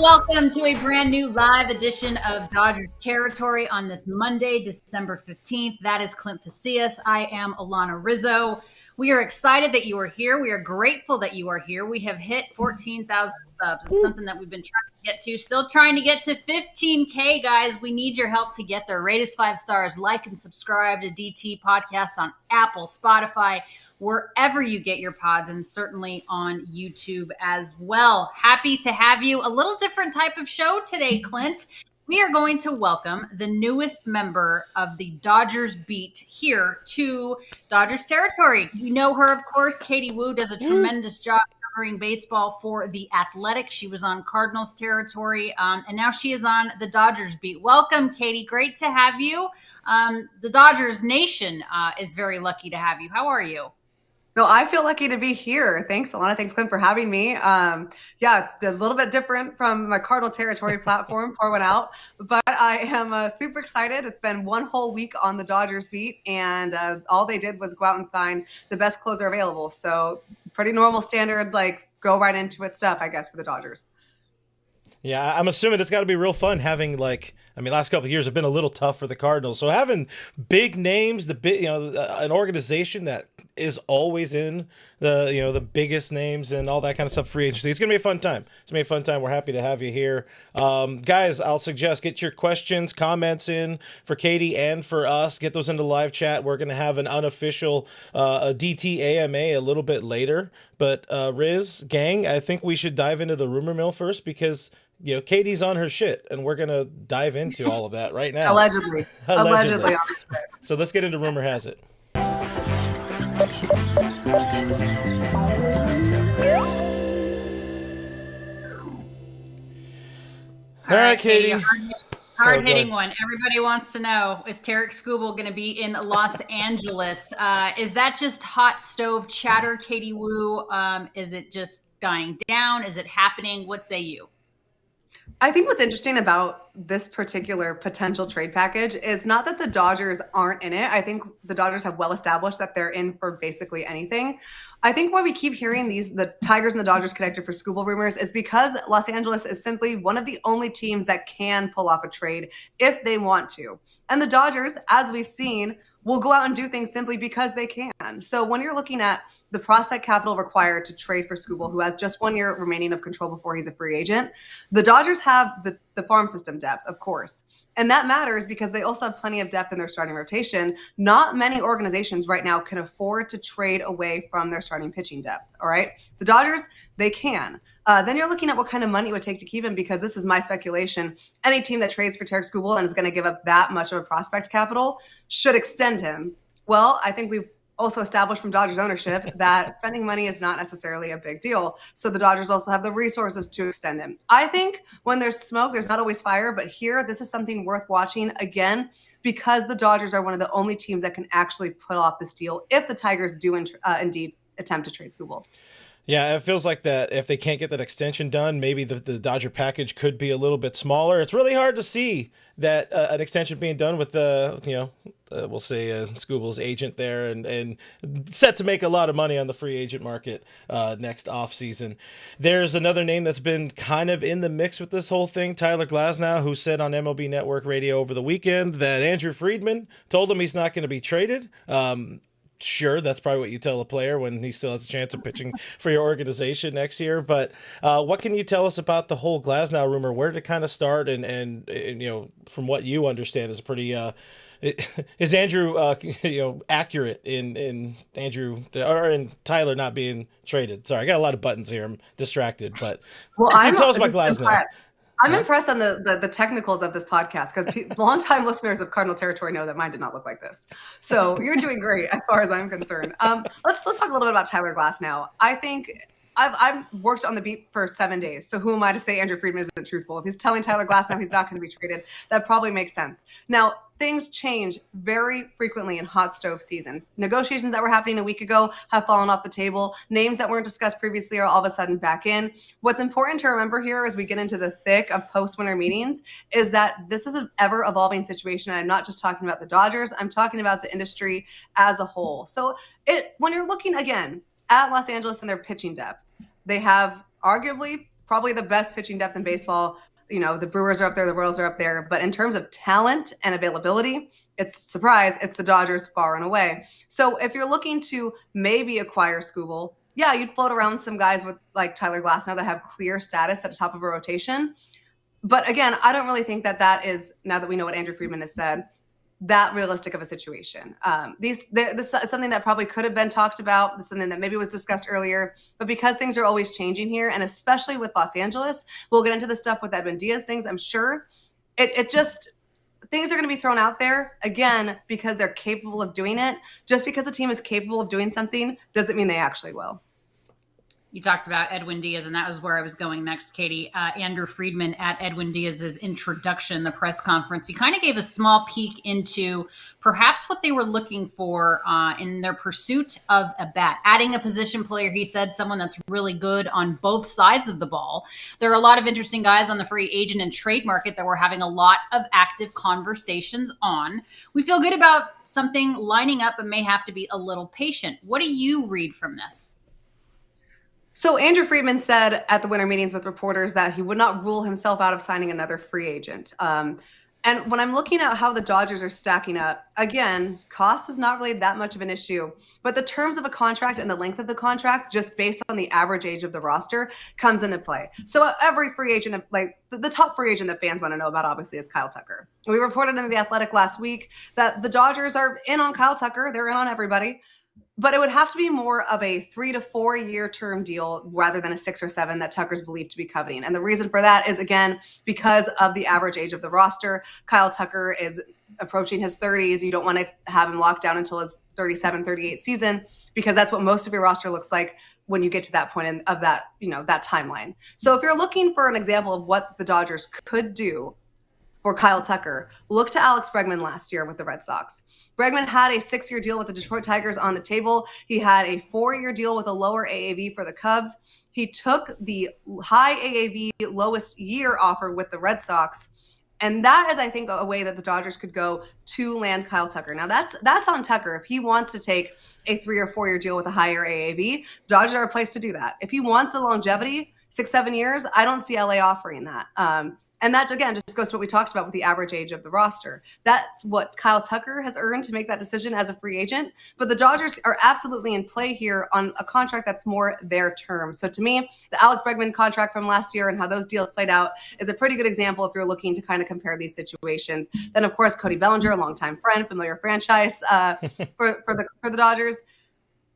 welcome to a brand new live edition of Dodgers Territory on this Monday, December 15th. That is Clint Pasillas. I am Alanna Rizzo. We are excited that you are here. We are grateful that you are here. We have hit 14,000 subs. It's something that we've been trying to get to. Still trying to get to 15K, guys. We need your help to get there. Rate us 5 stars. Like and subscribe to DT Podcast on Apple, Spotify, wherever you get your pods, and certainly on YouTube as well. Happy to have you. A little different type of show today, Clint. We are going to welcome the newest member of the Dodgers beat here to Dodgers Territory. You know her, of course. Katie Wu does a tremendous job covering baseball for The Athletic. She was on Cardinals Territory, and now she is on the Dodgers beat. Welcome, Katie. Great to have you. The Dodgers Nation is very lucky to have you. How are you? No, I feel lucky to be here. Thanks, Alanna. Thanks, Clint, for having me. It's a little bit different from my Cardinal Territory platform, pour one out, but I am super excited. It's been one whole week on the Dodgers beat, and all they did was go out and sign the best closer available. So pretty normal standard, like go right into it stuff, I guess, for the Dodgers. Yeah, I'm assuming it's got to be real fun having last couple of years have been a little tough for the Cardinals. So having big names, an organization that is always in the biggest names and all that kind of stuff, free agency. It's gonna be a fun time. We're happy to have you here, guys. I'll suggest get your questions, comments in for Katie and for us. Get those into live chat. We're gonna have an unofficial DT AMA a little bit later. But Riz, gang, I think we should dive into the rumor mill first because Katie's on her shit, and we're gonna dive into all of that right now. Allegedly. Allegedly. So let's get into rumor has it. All right, Katie. Hard-hitting one. Everybody wants to know, is Tarik Skubal going to be in Los Angeles? Is that just hot stove chatter, Katie Wu? Is it just dying down? Is it happening? What say you? I think what's interesting about this particular potential trade package is not that the Dodgers aren't in it. I think the Dodgers have well established that they're in for basically anything. I think why we keep hearing the Tigers and the Dodgers connected for Skubal rumors is because Los Angeles is simply one of the only teams that can pull off a trade if they want to. And the Dodgers, as we've seen, will go out and do things simply because they can. So when you're looking at the prospect capital required to trade for Skubal, who has just 1 year remaining of control before he's a free agent, the Dodgers have the farm system depth, of course. And that matters because they also have plenty of depth in their starting rotation. Not many organizations right now can afford to trade away from their starting pitching depth, all right? The Dodgers, they can. Then you're looking at what kind of money it would take to keep him, because this is my speculation. Any team that trades for Tarik Skubal and is going to give up that much of a prospect capital should extend him. Well, I think we've also established from Dodgers ownership that spending money is not necessarily a big deal. So the Dodgers also have the resources to extend him. I think when there's smoke, there's not always fire. But here, this is something worth watching, again, because the Dodgers are one of the only teams that can actually put off this deal if the Tigers do indeed attempt to trade Skubal. Yeah, it feels like that if they can't get that extension done, maybe the Dodger package could be a little bit smaller. It's really hard to see that an extension being done with we'll say Skubal's agent there and set to make a lot of money on the free agent market next offseason. There's another name that's been kind of in the mix with this whole thing, Tyler Glasnow, who said on MLB Network Radio over the weekend that Andrew Friedman told him he's not going to be traded. Sure, that's probably what you tell a player when he still has a chance of pitching for your organization next year. But what can you tell us about the whole Glasnow rumor? Where did it kind of start? And from what you understand, is pretty. Is Andrew accurate in Andrew or in Tyler not being traded? Sorry, I got a lot of buttons here. I'm distracted, but can you tell us about Glasnow? I'm impressed on the technicals of this podcast because longtime listeners of Cardinal Territory know that mine did not look like this. So you're doing great as far as I'm concerned. Let's talk a little bit about Tyler Glasnow. I think I've worked on the beat for 7 days. So who am I to say Andrew Friedman isn't truthful? If he's telling Tyler Glasnow he's not going to be traded, that probably makes sense. Now, things change very frequently in hot stove season. Negotiations that were happening a week ago have fallen off the table. Names that weren't discussed previously are all of a sudden back in. What's important to remember here as we get into the thick of post-winter meetings is that this is an ever-evolving situation. And I'm not just talking about the Dodgers. I'm talking about the industry as a whole. So when you're looking, again, at Los Angeles and their pitching depth, they have arguably probably the best pitching depth in baseball. The Brewers are up there, the Royals are up there. But in terms of talent and availability, it's the Dodgers far and away. So if you're looking to maybe acquire Skubal, yeah, you'd float around some guys with like Tyler Glasnow that have clear status at the top of a rotation. But again, I don't really think that is, now that we know what Andrew Friedman has said, that realistic of a situation. This is something that probably could have been talked about. This is something that maybe was discussed earlier, but because things are always changing here, and especially with Los Angeles, we'll get into the stuff with Edwin Diaz things, I'm sure. It just, things are going to be thrown out there again because they're capable of doing it. Just because a team is capable of doing something doesn't mean they actually will. You talked about Edwin Diaz, and that was where I was going next, Katie. Andrew Friedman at Edwin Diaz's introduction, the press conference, he kind of gave a small peek into perhaps what they were looking for in their pursuit of a bat. Adding a position player, he said, someone that's really good on both sides of the ball. There are a lot of interesting guys on the free agent and trade market that we're having a lot of active conversations on. We feel good about something lining up, but may have to be a little patient. What do you read from this? So Andrew Friedman said at the winter meetings with reporters that he would not rule himself out of signing another free agent. And when I'm looking at how the Dodgers are stacking up, again, cost is not really that much of an issue, but the terms of a contract and the length of the contract, just based on the average age of the roster, comes into play. So every free agent, like the top free agent that fans want to know about, obviously, is Kyle Tucker. We reported in The Athletic last week that the Dodgers are in on Kyle Tucker. They're in on everybody. But it would have to be more of a 3 to 4 year term deal rather than a 6 or 7 that Tucker's believed to be coveting. And the reason for that is, again, because of the average age of the roster. Kyle Tucker is approaching his 30s. You don't want to have him locked down until his 37, 38 season, because that's what most of your roster looks like when you get to that point of that, that timeline. So if you're looking for an example of what the Dodgers could do for Kyle Tucker, look to Alex Bregman last year with the Red Sox. Bregman had a 6-year deal with the Detroit Tigers on the table. He had a 4-year deal with a lower AAV for the Cubs. He took the high AAV lowest year offer with the Red Sox. And that is, I think, a way that the Dodgers could go to land Kyle Tucker. Now, that's on Tucker. If he wants to take a 3 or 4 year deal with a higher AAV, the Dodgers are a place to do that. If he wants the longevity, 6-7 years, I don't see LA offering that. And that, again, just goes to what we talked about with the average age of the roster. That's what Kyle Tucker has earned to make that decision as a free agent. But the Dodgers are absolutely in play here on a contract that's more their term. So to me, the Alex Bregman contract from last year and how those deals played out is a pretty good example if you're looking to kind of compare these situations. Then, of course, Cody Bellinger, a longtime friend, familiar franchise for the Dodgers.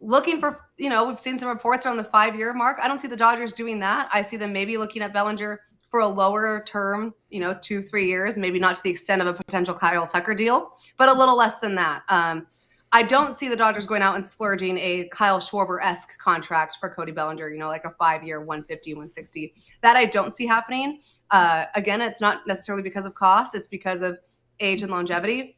Looking for, we've seen some reports around the 5-year mark. I don't see the Dodgers doing that. I see them maybe looking at Bellinger for a lower term, 2-3 years, maybe not to the extent of a potential Kyle Tucker deal, but a little less than that. I don't see the Dodgers going out and splurging a Kyle Schwarber-esque contract for Cody Bellinger, like a 5-year, 150, 160. That I don't see happening. Again, it's not necessarily because of cost. It's because of age and longevity.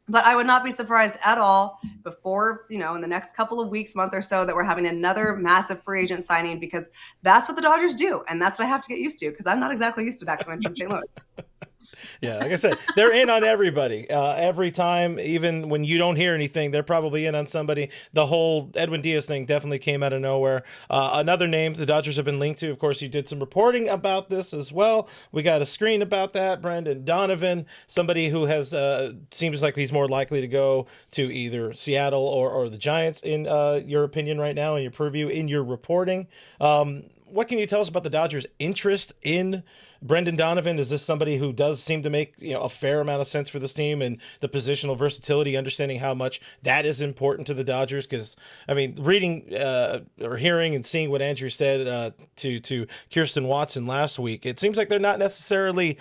But I would not be surprised at all before, in the next couple of weeks, month or so, that we're having another massive free agent signing, because that's what the Dodgers do. And that's what I have to get used to, because I'm not exactly used to that coming from St. Louis. Yeah, like I said, they're in on everybody. Every time, even when you don't hear anything, they're probably in on somebody. The whole Edwin Diaz thing definitely came out of nowhere. Another name the Dodgers have been linked to, of course, you did some reporting about this as well. We got a screen about that. Brendan Donovan, somebody who has seems like he's more likely to go to either Seattle or the Giants, in your opinion right now, in your purview, in your reporting. What can you tell us about the Dodgers' interest in Brendan Donovan? Is this somebody who does seem to make a fair amount of sense for this team, and the positional versatility, understanding how much that is important to the Dodgers? Because reading or hearing and seeing what Andrew said to Kirsten Watson last week, it seems like they're not necessarily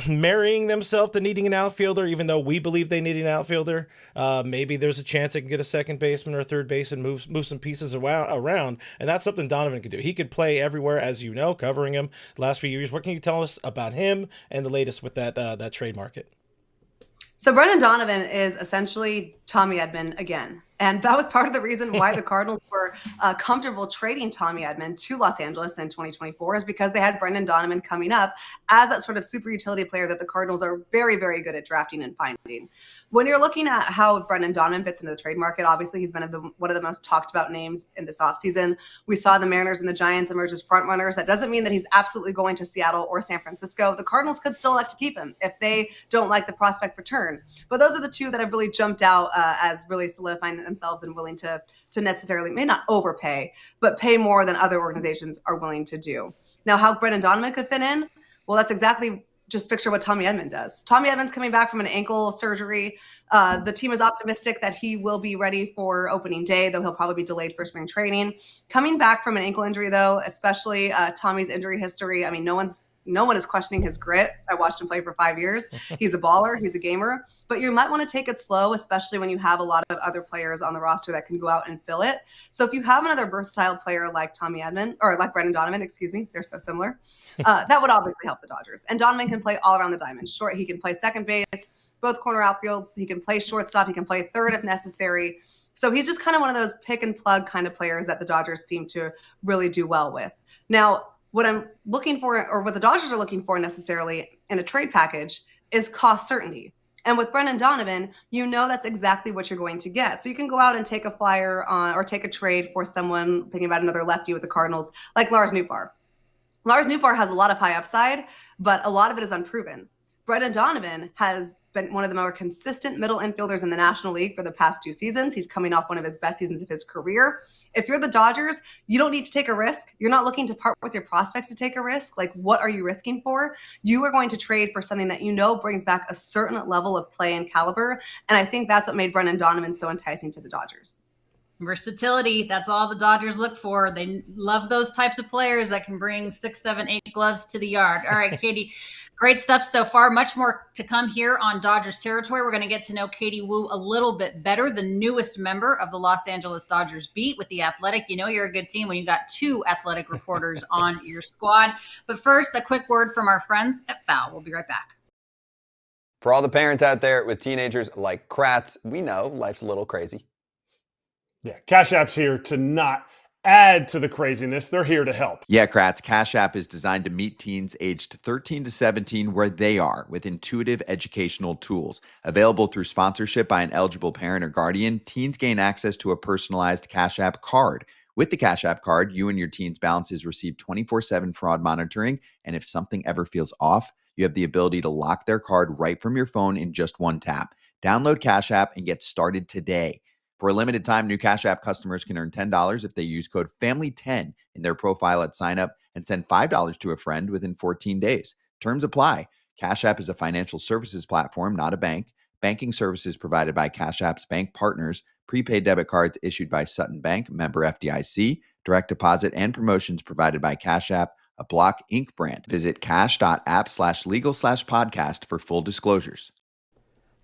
marrying themselves to needing an outfielder, even though we believe they need an outfielder. Maybe there's a chance they can get a second baseman or a third base and move some pieces around, and that's something Donovan could do. He could play everywhere, as you know, covering him the last few years. What can you tell us about him and the latest with that trade market? So Brendan Donovan is essentially Tommy Edman again. And that was part of the reason why the Cardinals were comfortable trading Tommy Edman to Los Angeles in 2024, is because they had Brendan Donovan coming up as that sort of super utility player that the Cardinals are very, very good at drafting and finding. When you're looking at how Brendan Donovan fits into the trade market, obviously he's been one of the most talked about names in this offseason. We saw the Mariners and the Giants emerge as front runners. That doesn't mean that he's absolutely going to Seattle or San Francisco. The Cardinals could still elect to keep him if they don't like the prospect return. But those are the two that have really jumped out as really solidifying themselves and willing to necessarily, may not overpay, but pay more than other organizations are willing to do. Now, how Brendan Donovan could fit in? Well, that's exactly just picture what Tommy Edman does. Tommy Edman's coming back from an ankle surgery. The team is optimistic that he will be ready for opening day, though he'll probably be delayed for spring training. Coming back from an ankle injury, though, especially Tommy's injury history, I mean, no one is questioning his grit. I watched him play for 5 years. He's a baller. He's a gamer. But you might want to take it slow, especially when you have a lot of other players on the roster that can go out and fill it. So if you have another versatile player like Tommy Edman, or like Brendan Donovan, excuse me, they're so similar, that would obviously help the Dodgers. And Donovan can play all around the diamond. Short, he can play second base, both corner outfields. He can play shortstop. He can play third if necessary. So he's just kind of one of those pick and plug kind of players that the Dodgers seem to really do well with. Now, what I'm looking for, or what the Dodgers are looking for necessarily in a trade package, is cost certainty. And with Brendan Donovan, you know that's exactly what you're going to get. So you can go out and take a flyer on, or take a trade for someone, thinking about another lefty with the Cardinals, like Lars Nootbaar. Lars Nootbaar has a lot of high upside, but a lot of it is unproven. Brendan Donovan has been one of the more consistent middle infielders in the National League for the past 2 seasons. He's coming off one of his best seasons of his career. If you're the Dodgers, you don't need to take a risk. You're not looking to part with your prospects to take a risk. Like, what are you risking for? You are going to trade for something that you know brings back a certain level of play and caliber. And I think that's what made Brendan Donovan so enticing to the Dodgers. Versatility. That's all the Dodgers look for. They love those types of players that can bring 6, 7, 8 gloves to the yard. All right, Katie, great stuff so far. Much more to come here on Dodgers territory. We're going to get to know Katie Woo a little bit better, the newest member of the Los Angeles Dodgers beat with The Athletic. You know you're a good team when you got 2 athletic reporters on your squad. But first, a quick word from our friends at Foul. We'll be right back. For all the parents out there with teenagers like Kratz, we know life's a little crazy. Yeah, Cash App's here to not add to the craziness. They're here to help. Yeah, Kratz, Cash App is designed to meet teens aged 13 to 17 where they are with intuitive educational tools. Available through sponsorship by an eligible parent or guardian, teens gain access to a personalized Cash App card. With the Cash App card, you and your teen's balances receive 24/7 fraud monitoring, and if something ever feels off, you have the ability to lock their card right from your phone in just one tap. Download Cash App and get started today. For a limited time, new Cash App customers can earn $10 if they use code FAMILY10 in their profile at sign up and send $5 to a friend within 14 days. Terms apply. Cash App is a financial services platform, not a bank. Banking services provided by Cash App's bank partners. Prepaid debit cards issued by Sutton Bank, member FDIC. Direct deposit and promotions provided by Cash App, a Block Inc. brand. Visit cash.app/legal/podcast for full disclosures.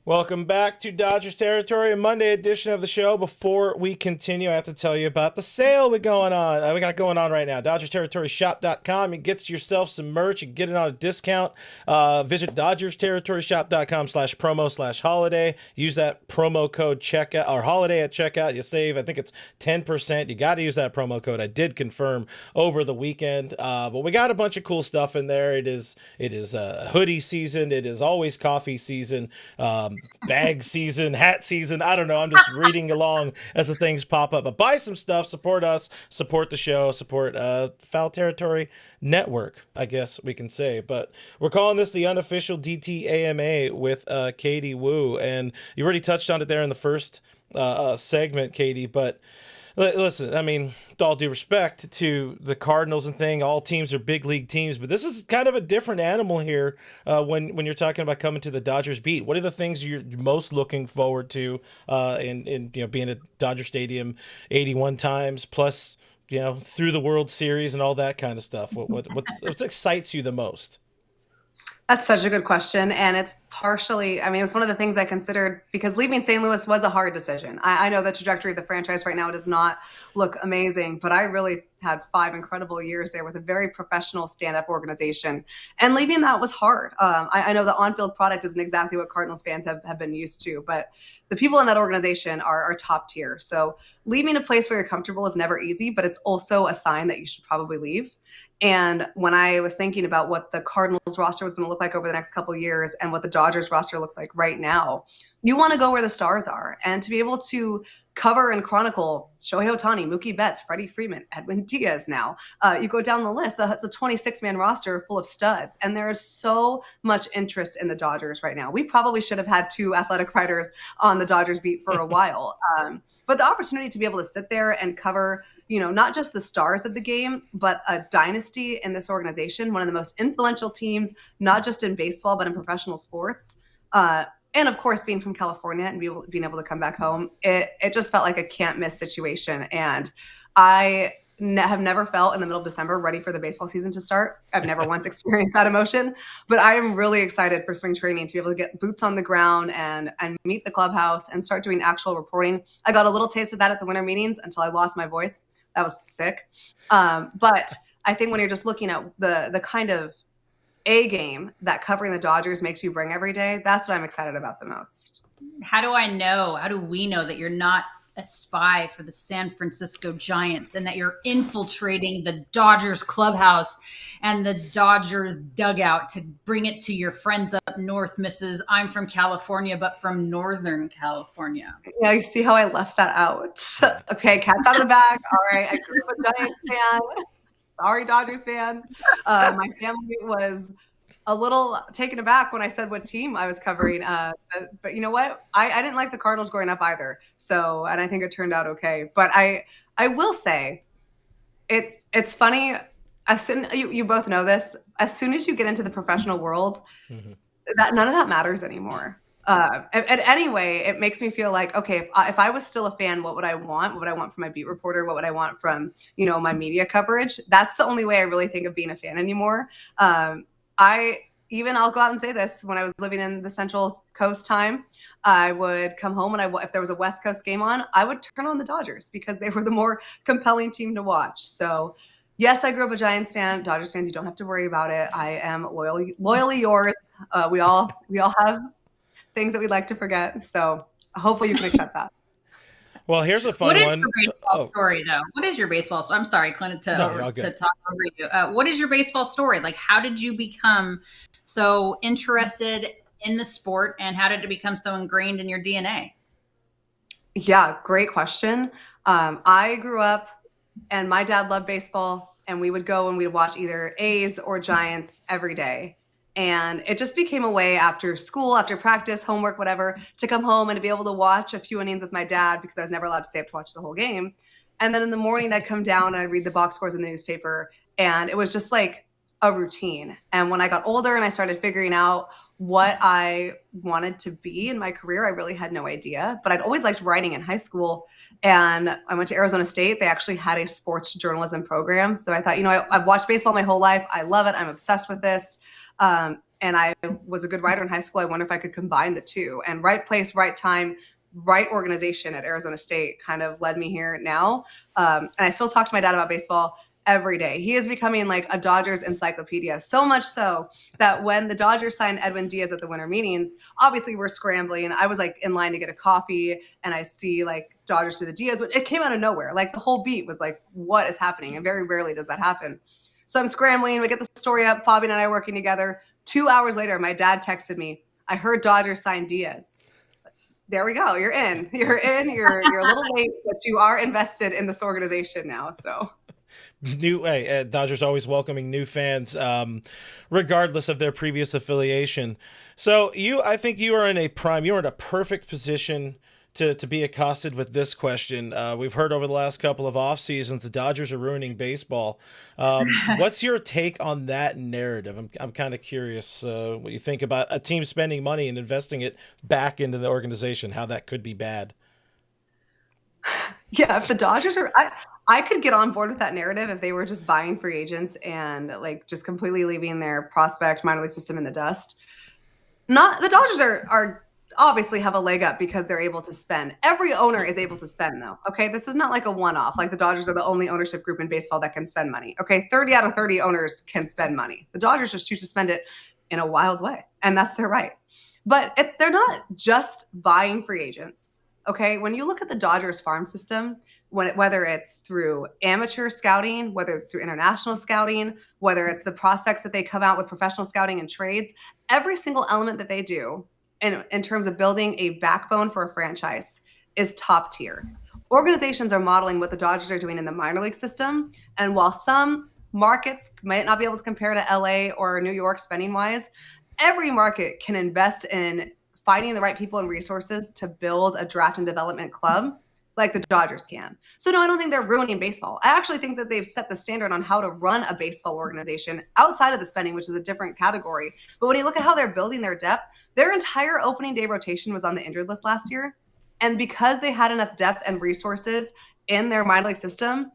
Welcome back to Dodgers Territory, a Monday edition of the show. Before we continue, I have to tell you about the sale we got going on right now. DodgersTerritoryShop.com. You get yourself some merch. You get it on a discount. Visit DodgersTerritoryShop.com/promo/holiday. Use that promo code checkout or holiday at checkout. You save, I think it's 10%. You got to use that promo code. I did confirm over the weekend. But we got a bunch of cool stuff in there. It is hoodie season. It is always coffee season. Bag season, hat season. I don't know. I'm just reading along as the things pop up. But buy some stuff, support us, support the show, support Foul Territory Network, I guess we can say. But we're calling this the unofficial DTAMA with Katie Woo. And you already touched on it there in the first segment, Katie. But listen, I mean, with all due respect to the Cardinals and thing, all teams are big league teams, but this is kind of a different animal here when you're talking about coming to the Dodgers beat. What are the things you're most looking forward to in being at Dodger Stadium 81 times plus through the World Series and all that kind of stuff? What excites you the most? That's such a good question. And it's partially, I mean, it was one of the things I considered because leaving St. Louis was a hard decision. I know the trajectory of the franchise right now does not look amazing, but I really had 5 incredible years there with a very professional stand-up organization. And leaving that was hard. I know the on-field product isn't exactly what Cardinals fans have been used to, but the people in that organization are top tier. So leaving a place where you're comfortable is never easy, but it's also a sign that you should probably leave. And when I was thinking about what the Cardinals roster was going to look like over the next couple of years and what the Dodgers roster looks like right now, you want to go where the stars are. And to be able to cover and chronicle Shohei Ohtani, Mookie Betts, Freddie Freeman, Edwin Diaz now. You go down the list, it's a 26-man roster full of studs. And there is so much interest in the Dodgers right now. We probably should have had 2 athletic writers on the Dodgers beat for a while. But the opportunity to be able to sit there and cover, not just the stars of the game, but a dynasty in this organization, one of the most influential teams, not just in baseball, but in professional sports. And of course, being from California and being able to come back home, it just felt like a can't miss situation. And I have never felt in the middle of December ready for the baseball season to start. I've never once experienced that emotion, but I am really excited for spring training to be able to get boots on the ground and meet the clubhouse and start doing actual reporting. I got a little taste of that at the winter meetings until I lost my voice. That was sick. But I think when you're just looking at the kind of A game that covering the Dodgers makes you bring every day, that's what I'm excited about the most. How do we know that you're not a spy for the San Francisco Giants and that you're infiltrating the Dodgers clubhouse and the Dodgers dugout to bring it to your friends up north, Mrs. I'm from California, but from Northern California? Yeah, you see how I left that out. Okay, cat's out of the bag. All right, I grew up a Giants fan. Sorry, Dodgers fans. My family was a little taken aback when I said what team I was covering. But you know what? I didn't like the Cardinals growing up either. So, and I think it turned out okay. But I will say, it's funny. As soon you both know this, as soon as you get into the professional world, that none of that matters anymore. And anyway, it makes me feel like, okay, if I was still a fan, what would I want? What would I want from my beat reporter? What would I want from, my media coverage? That's the only way I really think of being a fan anymore. I'll go out and say this, when I was living in the Central Coast time, I would come home and if there was a West Coast game on, I would turn on the Dodgers because they were the more compelling team to watch. So yes, I grew up a Giants fan. Dodgers fans, you don't have to worry about it. I am loyally yours. We all have things that we'd like to forget. So hopefully you can accept that. Well, here's a fun one. What is your baseball story, though? What is your baseball story? I'm sorry, Clint, to talk over you. What is your baseball story? Like, how did you become so interested in the sport, and how did it become so ingrained in your DNA? Yeah, great question. I grew up, and my dad loved baseball, and we would go and we'd watch either A's or Giants every day. And it just became a way after school, after practice, homework, whatever, to come home and to be able to watch a few innings with my dad because I was never allowed to stay up to watch the whole game. And then in the morning, I'd come down and I'd read the box scores in the newspaper. And it was just like a routine. And when I got older and I started figuring out what I wanted to be in my career, I really had no idea. But I'd always liked writing in high school. And I went to Arizona State. They actually had a sports journalism program. So I thought, I've watched baseball my whole life. I love it. I'm obsessed with this. And I was a good writer in high school. I wonder if I could combine the two. And right place, right time, right organization at Arizona State kind of led me here now. And I still talk to my dad about baseball every day. He is becoming like a Dodgers encyclopedia, so much so that when the Dodgers signed Edwin Diaz at the winter meetings, obviously we're scrambling. I was like in line to get a coffee and I see like Dodgers to the Diaz. It came out of nowhere. Like the whole beat was like, what is happening? And very rarely does that happen. So I'm scrambling. We get the story up. Fabian and I are working together. 2 hours later, my dad texted me, I heard Dodgers signed Diaz. There we go. You're in. You're in. You're a little late, but you are invested in this organization now. So Dodgers always welcoming new fans, regardless of their previous affiliation. So I think you're in a perfect position to be accosted with this question. We've heard over the last couple of off seasons, the Dodgers are ruining baseball. What's your take on that narrative? I'm kind of curious what you think about a team spending money and investing it back into the organization, how that could be bad. Yeah, if the Dodgers are, I could get on board with that narrative if they were just buying free agents and like just completely leaving their prospect minor league system in the dust. The Dodgers are obviously have a leg up because they're able to spend. Every owner is able to spend, though. Okay, this is not like a one-off. Like the Dodgers are the only ownership group in baseball that can spend money. Okay, 30 out of 30 owners can spend money. The Dodgers just choose to spend it in a wild way, and that's their right. But they're not just buying free agents. Okay, when you look at the Dodgers farm system, whether it's through amateur scouting, whether it's through international scouting, whether it's the prospects that they come out with professional scouting and trades, every single element that they do in terms of building a backbone for a franchise is top tier. Organizations are modeling what the Dodgers are doing in the minor league system. And while some markets might not be able to compare to LA or New York spending wise, every market can invest in finding the right people and resources to build a draft and development club like the Dodgers can. So no, I don't think they're ruining baseball. I actually think that they've set the standard on how to run a baseball organization outside of the spending, which is a different category. But when you look at how they're building their depth, their entire opening day rotation was on the injured list last year. And because they had enough depth and resources in their minor league system,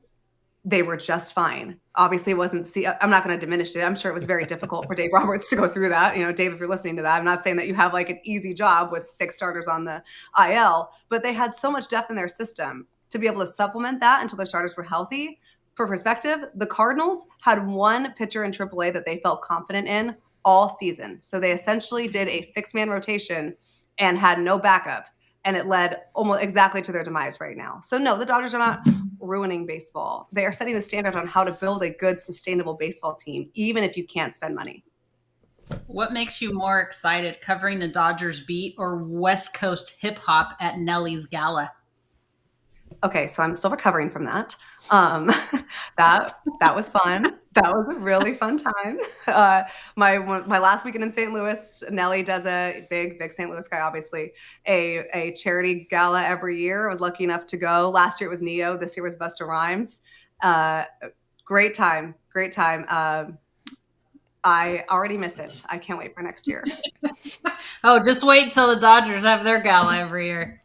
they were just fine. Obviously, it wasn't. I'm not going to diminish it. I'm sure it was very difficult for Dave Roberts to go through that. You know, Dave, if you're listening to that, I'm not saying that you have like an easy job with 6 starters on the IL, but they had so much depth in their system to be able to supplement that until their starters were healthy. For perspective, the Cardinals had one pitcher in AAA that they felt confident in all season. So they essentially did a 6-man rotation and had no backup. And it led almost exactly to their demise right now. So no, the Dodgers are not ruining baseball. They are setting the standard on how to build a good, sustainable baseball team, even if you can't spend money. What makes you more excited, covering the Dodgers beat or West Coast hip hop at Nelly's Gala? Okay, so I'm still recovering from that. That was fun. That was a really fun time. My last weekend in St. Louis, Nelly does a big St. Louis guy, obviously, a charity gala every year. I was lucky enough to go. Last year it was Neo. This year was Busta Rhymes. Great time. I already miss it. I can't wait for next year. Oh, just wait until the Dodgers have their gala every year.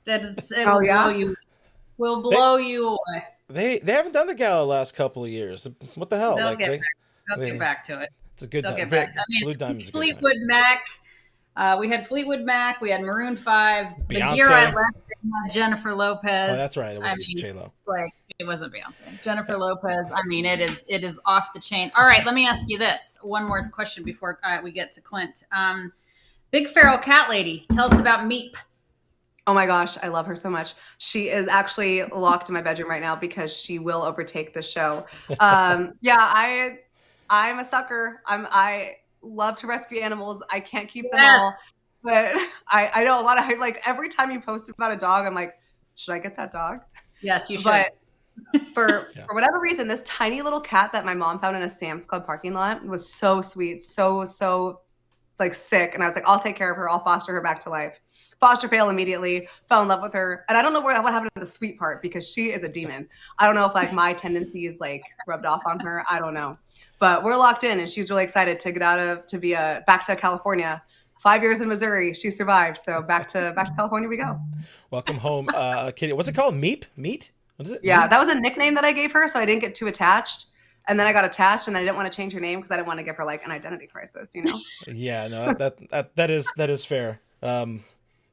Will blow you away. They haven't done the gala the last couple of years. What the hell? They'll get back to it. It's a good They'll time. get back to it. I mean, Blue Diamond's Fleetwood Mac. We had Fleetwood Mac. We had Maroon 5. Beyonce. The year I left, Jennifer Lopez. Oh, that's right. It was J-Lo. Like, it wasn't Beyonce. Jennifer Lopez. I mean, it is off the chain. All right, let me ask you this. One more question before we get to Clint. Big feral cat lady. Tell us about Meep. Oh my gosh, I love her so much. She is actually locked in my bedroom right now because she will overtake the show. Yeah, I'm a sucker. I love to rescue animals. I can't keep them all, but I know a lot of like every time you post about a dog, I'm like, should I get that dog? Yes, you should. But for whatever reason, this tiny little cat that my mom found in a Sam's Club parking lot was so sweet, so like sick, and I was like, I'll take care of her. I'll foster her back to life. Foster failed immediately, fell in love with her. And I don't know what happened to the sweet part because she is a demon. I don't know if like my tendencies like rubbed off on her. I don't know. But we're locked in and she's really excited to get back to California. 5 years in Missouri, she survived. So back to California we go. Welcome home, Kitty. What's it called? Meep? Meat? What is it? Yeah, Meep? That was a nickname that I gave her, so I didn't get too attached. And then I got attached and I didn't want to change her name because I didn't want to give her like an identity crisis, you know? Yeah, no, that is fair.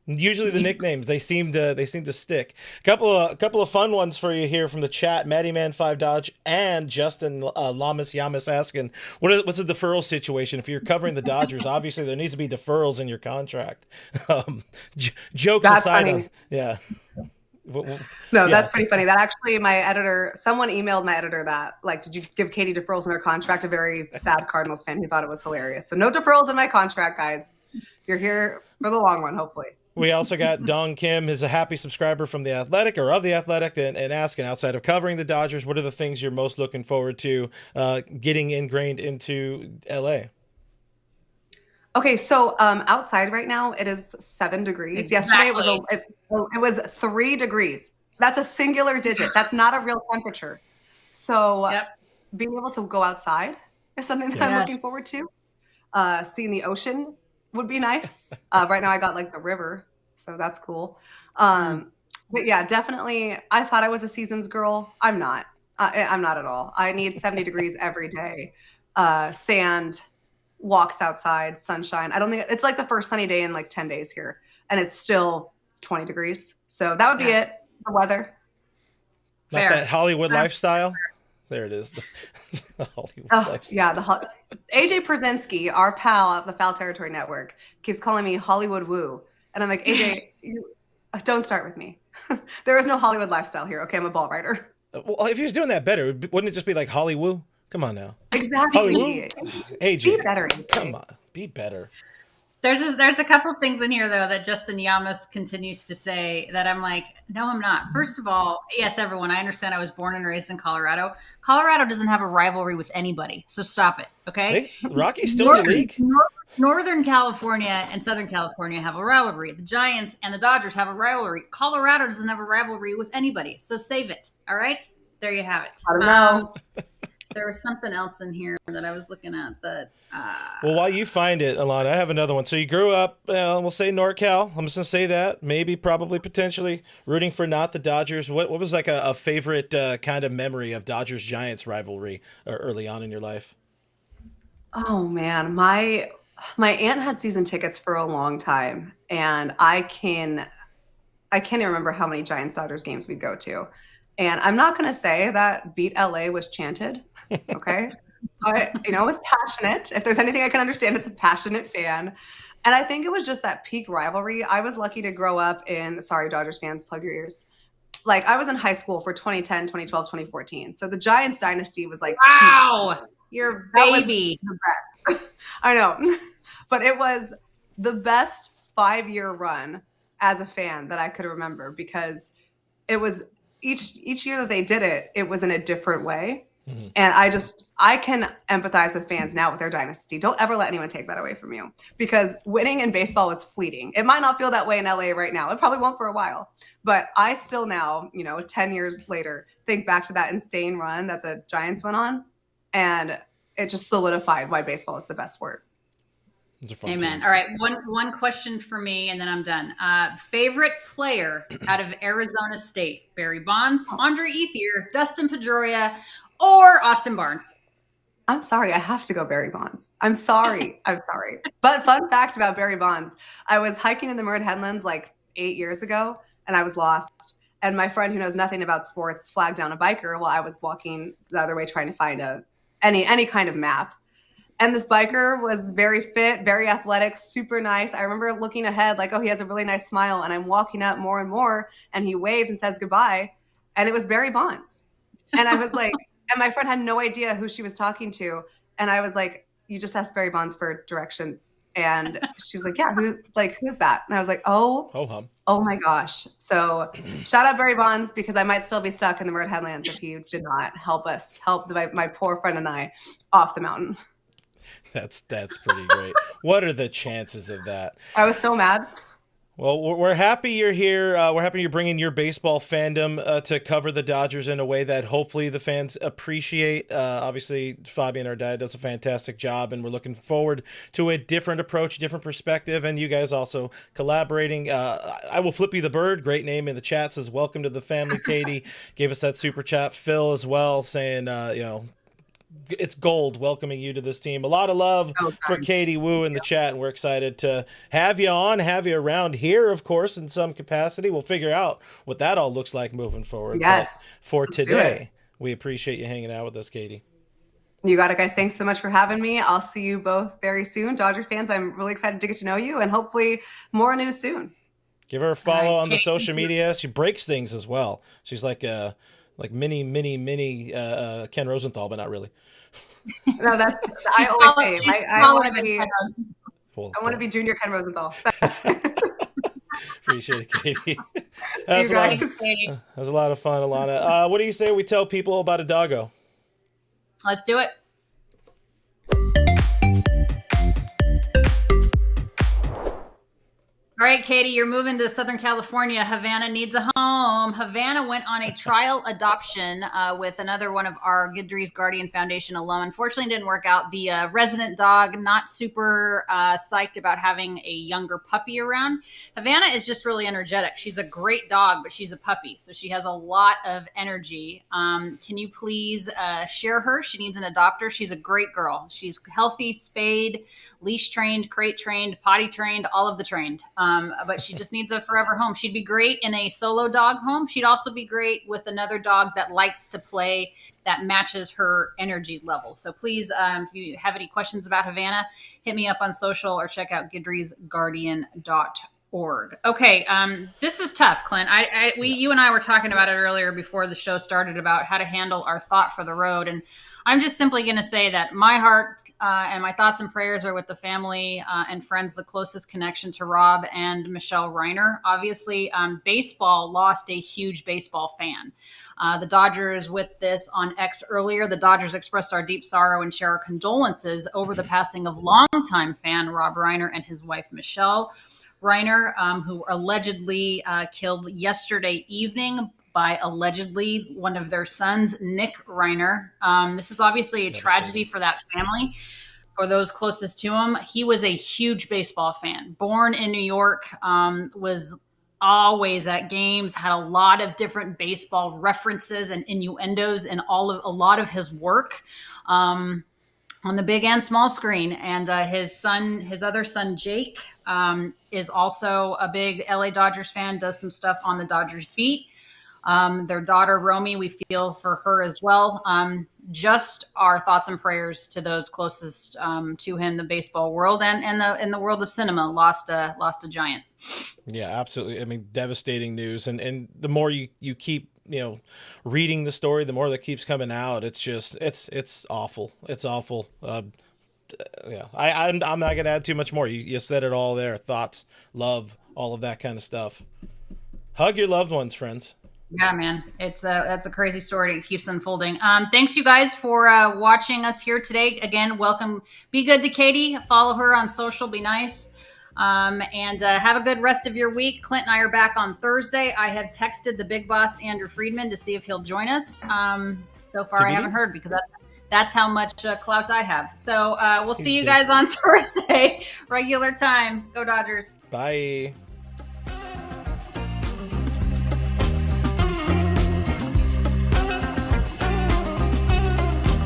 Usually the nicknames they seem to stick. Couple of fun ones for you here from the chat. Maddie Man 5 Dodge and Justin Lamas Yamas asking what's the deferral situation if you're covering the Dodgers? Obviously there needs to be deferrals in your contract. Jokes That's aside, funny. yeah. No, that's pretty funny. That actually, someone emailed my editor that, like, did you give Katie deferrals in her contract? A very sad Cardinals fan who thought it was hilarious. So no deferrals in my contract, guys. You're here for the long run, hopefully. We also got Dong Kim, is a happy subscriber from The Athletic or of The Athletic, and asking, outside of covering the Dodgers, what are the things you're most looking forward to getting ingrained into LA? Okay, so outside right now it is 7 degrees. Exactly. Yesterday it was 3 degrees. That's a singular digit. That's not a real temperature. So being able to go outside is something that I'm looking forward to. Seeing the ocean would be nice. Right now I got like the river, so that's cool. But yeah, definitely. I thought I was a seasons girl. I'm not. I'm not at all. I need 70 degrees every day. Sand, walks outside, sunshine. I don't think it's like the first sunny day in like 10 days here. and it's still 20 degrees. So that would be it. The weather. Not Fair. that Hollywood lifestyle. There it is. The Hollywood lifestyle. Yeah, AJ Przynski, our pal at the Foul Territory Network, keeps calling me Hollywood Woo. And I'm like, AJ, don't start with me. There is no Hollywood lifestyle here. Okay, I'm a ball rider. Well, if he was doing that better, wouldn't it just be like Hollywood? Come on now. Exactly. Hollywood? AJ. Be better. AJ. Come on. Be better. There's a couple things in here though that Justin Yamas continues to say that I'm like, no, I'm not. First of all, yes, everyone, I understand I was born and raised in Colorado. Colorado doesn't have a rivalry with anybody, so stop it, okay? Rocky's still in the league. Northern California and Southern California have a rivalry. The Giants and the Dodgers have a rivalry. Colorado doesn't have a rivalry with anybody, so save it. All right, there you have it. I don't know. There was something else in here that I was looking at that. Well, while you find it, Alanna, I have another one. So you grew up, we'll say NorCal. I'm just going to say that. Maybe, probably, potentially rooting for not the Dodgers. What was like a favorite kind of memory of Dodgers-Giants rivalry early on in your life? Oh, man. My aunt had season tickets for a long time, and I can't even remember how many Giants-Dodgers games we'd go to. And I'm not going to say that Beat LA was chanted, okay? But, it was passionate. If there's anything I can understand, it's a passionate fan. And I think it was just that peak rivalry. I was lucky to grow up in, sorry, Dodgers fans, plug your ears. Like, I was in high school for 2010, 2012, 2014. So the Giants dynasty was like, wow, you're a baby. The best. I know. But it was the best 5-year run as a fan that I could remember, because it was each year that they did it, it was in a different way. Mm-hmm. And I can empathize with fans now with their dynasty. Don't ever let anyone take that away from you, because winning in baseball is fleeting. It might not feel that way in LA right now. It probably won't for a while. But I still now, 10 years later, think back to that insane run that the Giants went on. And it just solidified why baseball is the best sport. Amen. All right. One question for me, and then I'm done. Favorite player out of Arizona State? Barry Bonds, Andre Ethier, Dustin Pedroia, or Austin Barnes? I'm sorry. I have to go Barry Bonds. I'm sorry. But fun fact about Barry Bonds, I was hiking in the Merritt Headlands like 8 years ago, and I was lost. And my friend, who knows nothing about sports, flagged down a biker while I was walking the other way trying to find any kind of map. And this biker was very fit, very athletic, super nice. I remember looking ahead like, oh, he has a really nice smile. And I'm walking up more and more, and he waves and says goodbye. And it was Barry Bonds. And I was like, and my friend had no idea who she was talking to. And I was like, you just asked Barry Bonds for directions. And she was like, yeah, who is that? And I was like, oh my gosh. So shout out Barry Bonds, because I might still be stuck in the Merritt Headlands if he did not help my poor friend and I off the mountain. That's pretty great. What are the chances of that? I was so mad. Well, we're happy you're here. We're happy you're bringing your baseball fandom to cover the Dodgers in a way that hopefully the fans appreciate. Obviously, Fabian, our dad, does a fantastic job, and we're looking forward to a different approach, different perspective, and you guys also collaborating. I will flip you the bird. Great name in the chat, says welcome to the family. Katie gave us that super chat. Phil as well, saying it's gold welcoming you to this team. A lot of love for Katie Wu in the chat, and we're excited to have you around here, of course, in some capacity. We'll figure out what that all looks like moving forward. Yes. But for today, we appreciate you hanging out with us, Katie. You got it, guys. Thanks so much for having me. I'll see you both very soon. Dodger fans, I'm really excited to get to know you, and hopefully more news soon. Give her a follow on the social media. She breaks things as well. She's like mini Ken Rosenthal, but not really. No, that's I always say. I want to be junior Ken Rosenthal. Appreciate it, Katie. That was a lot of fun, Alanna. What do you say we tell people about a doggo? Let's do it. All right, Katie, you're moving to Southern California. Havana needs a home. Havana went on a trial adoption with another one of our Goodreads Guardian Foundation alum. Unfortunately, it didn't work out. The resident dog, not super psyched about having a younger puppy around. Havana is just really energetic. She's a great dog, but she's a puppy, so she has a lot of energy. Can you please share her? She needs an adopter. She's a great girl. She's healthy, spayed, leash trained, crate trained, potty trained, all of the trained. but she just needs a forever home. She'd be great in a solo dog home. She'd also be great with another dog that likes to play, that matches her energy level. So please, if you have any questions about Havana, hit me up on social or check out Gidry'sGuardian.org. Okay, this is tough, Clint. You and I were talking about it earlier before the show started about how to handle our thought for the road, and I'm just simply going to say that my heart and my thoughts and prayers are with the family and friends, the closest connection to Rob and Michelle Reiner. Obviously, baseball lost a huge baseball fan. The Dodgers, with this on X earlier, the Dodgers expressed our deep sorrow and share our condolences over the passing of longtime fan Rob Reiner and his wife, Michelle Reiner, who allegedly killed yesterday evening by allegedly one of their sons, Nick Reiner. This is obviously a tragedy for that family, for those closest to him. He was a huge baseball fan, born in New York, was always at games, had a lot of different baseball references and innuendos in a lot of his work. On the big and small screen. And his other son, Jake, is also a big LA Dodgers fan, does some stuff on the Dodgers beat. Their daughter, Romy, we feel for her as well. Just our thoughts and prayers to those closest to him, the baseball world and in the world of cinema, lost a giant. Yeah, absolutely. I mean, devastating news. And the more you keep, reading the story, the more that keeps coming out. It's just, it's awful. It's awful. Yeah, I'm not going to add too much more. You said it all there. Thoughts, love, all of that kind of stuff. Hug your loved ones, friends. Yeah, man, that's a crazy story. It keeps unfolding. Thanks, you guys, for watching us here today. Again, welcome. Be good to Katie. Follow her on social. Be nice. And have a good rest of your week. Clint and I are back on Thursday. I have texted the big boss, Andrew Friedman, to see if he'll join us. So far, I haven't heard because that's how much clout I have. So we'll see you guys on Thursday, regular time. Go Dodgers. Bye.